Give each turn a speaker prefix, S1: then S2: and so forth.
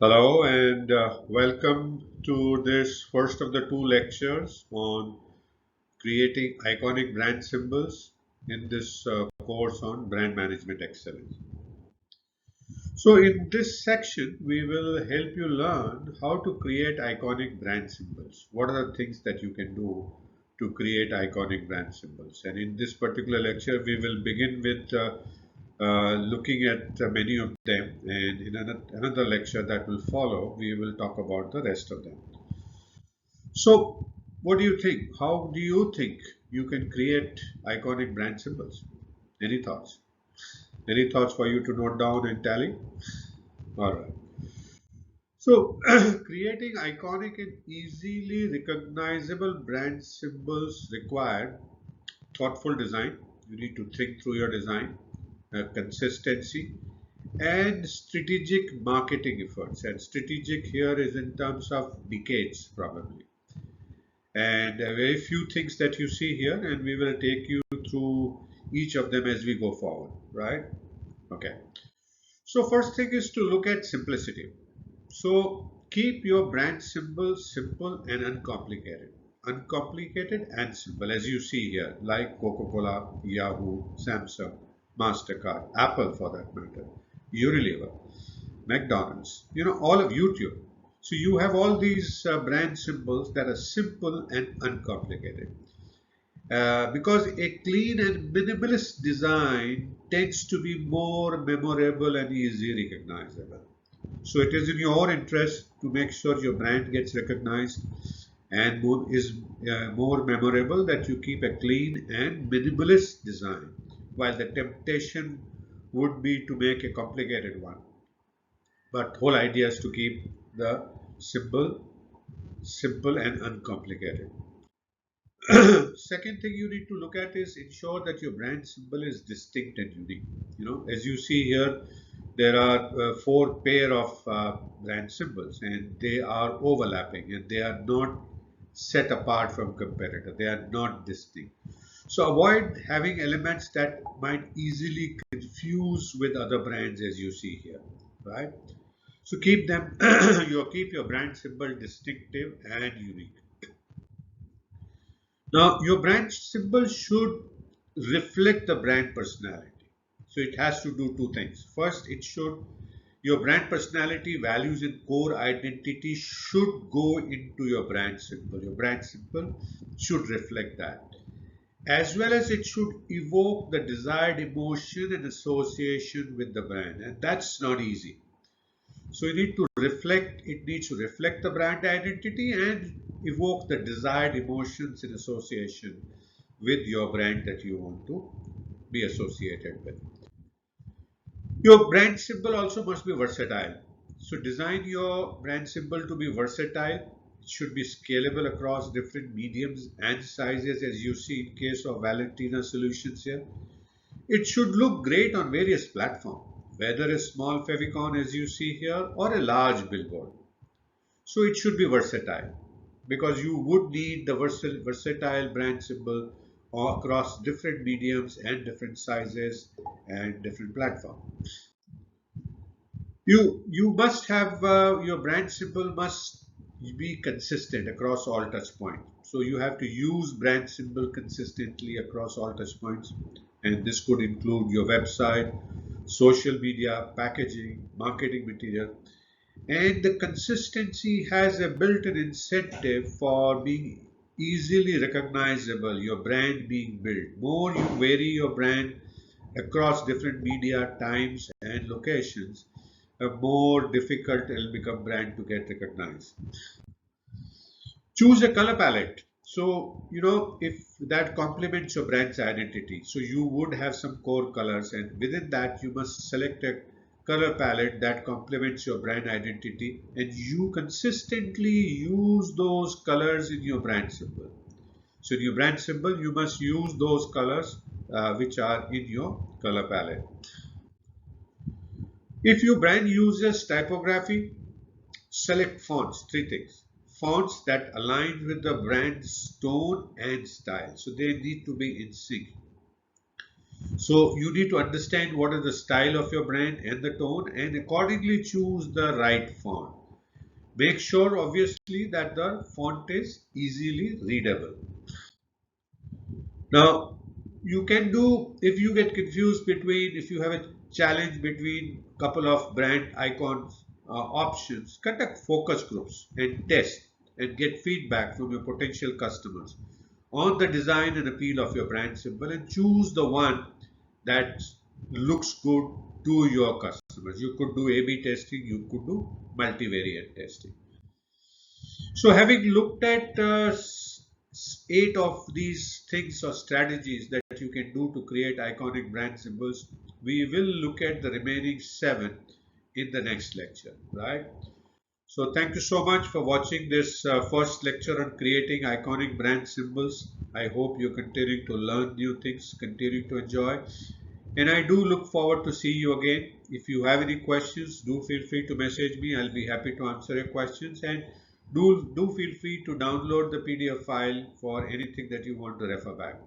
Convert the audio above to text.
S1: Hello and welcome to this first of the two lectures on creating iconic brand symbols in this course on brand management excellence. So in this section, we will help you learn how to create iconic brand symbols. What are the things that you can do to create iconic brand symbols? And in this particular lecture, we will begin with looking at many of them, and in another lecture that will follow, we will talk about the rest of them. So, what do you think? How do you think you can create iconic brand symbols? Any thoughts? Any thoughts for you to note down and tally? All right. So, creating iconic and easily recognizable brand symbols require thoughtful design. You need to think through your design, consistency, and strategic marketing efforts. And strategic here is in terms of decades, probably. And very few things that you see here, and we will take you through each of them as we go forward, right? Okay. So, first thing is to look at simplicity. So, keep your brand symbol simple and uncomplicated. Uncomplicated and simple, as you see here, like Coca Cola, Yahoo, Samsung, MasterCard, Apple for that matter, Unilever, McDonald's, all of YouTube. So you have all these brand symbols that are simple and uncomplicated. Because a clean and minimalist design tends to be more memorable and easily recognizable. So it is in your interest to make sure your brand gets recognized and is more memorable, that you keep a clean and minimalist design, while the temptation would be to make a complicated one. But whole idea is to keep the symbol simple and uncomplicated. Second thing you need to look at is ensure that your brand symbol is distinct and unique. As you see here, there are four pair of brand symbols, and they are overlapping, and they are not set apart from competitor. They are not distinct. So avoid having elements that might easily confuse with other brands, as you see here, right? So keep them, keep your brand symbol distinctive and unique. Now, your brand symbol should reflect the brand personality. So it has to do two things. First, your brand personality, values, and core identity should go into your brand symbol. Your brand symbol should reflect that. As well as it should evoke the desired emotion and association with the brand. And that's not easy. So it needs to reflect the brand identity and evoke the desired emotions in association with your brand that you want to be associated with. Your brand symbol also must be versatile. So design your brand symbol to be versatile. It should be scalable across different mediums and sizes, as you see in case of Valentina Solutions here. It should look great on various platforms, whether a small favicon as you see here or a large billboard. So it should be versatile, because you would need the versatile brand symbol across different mediums and different sizes and different platforms. You must have your brand symbol must be consistent across all touch points. So you have to use brand symbol consistently across all touch points, and this could include your website, social media, packaging, marketing material, and the consistency has a built-in incentive for being easily recognizable, your brand being built. More you vary your brand across different media, times, and locations, a more difficult it will become brand to get recognized. Choose a color palette. So, if that complements your brand's identity, so you would have some core colors, and within that, you must select a color palette that complements your brand identity, and you consistently use those colors in your brand symbol. So, in your brand symbol, you must use those colors which are in your color palette. If your brand uses typography, select fonts, three things. Fonts that align with the brand's tone and style. So they need to be in sync. So you need to understand what is the style of your brand and the tone, and accordingly choose the right font. Make sure obviously that the font is easily readable. Now, you can do, if you get confused between, if you have a challenge between couple of brand icons options, conduct focus groups and test and get feedback from your potential customers on the design and appeal of your brand symbol, and choose the one that looks good to your customers. You could do A/B testing, you could do multivariate testing. So, having looked at 8 of these things or strategies that you can do to create iconic brand symbols, we will look at the remaining 7 in the next lecture, right? So, thank you so much for watching this first lecture on creating iconic brand symbols. I hope you're continuing to learn new things, continuing to enjoy. And I do look forward to see you again. If you have any questions, do feel free to message me. I'll be happy to answer your questions. And do feel free to download the PDF file for anything that you want to refer back.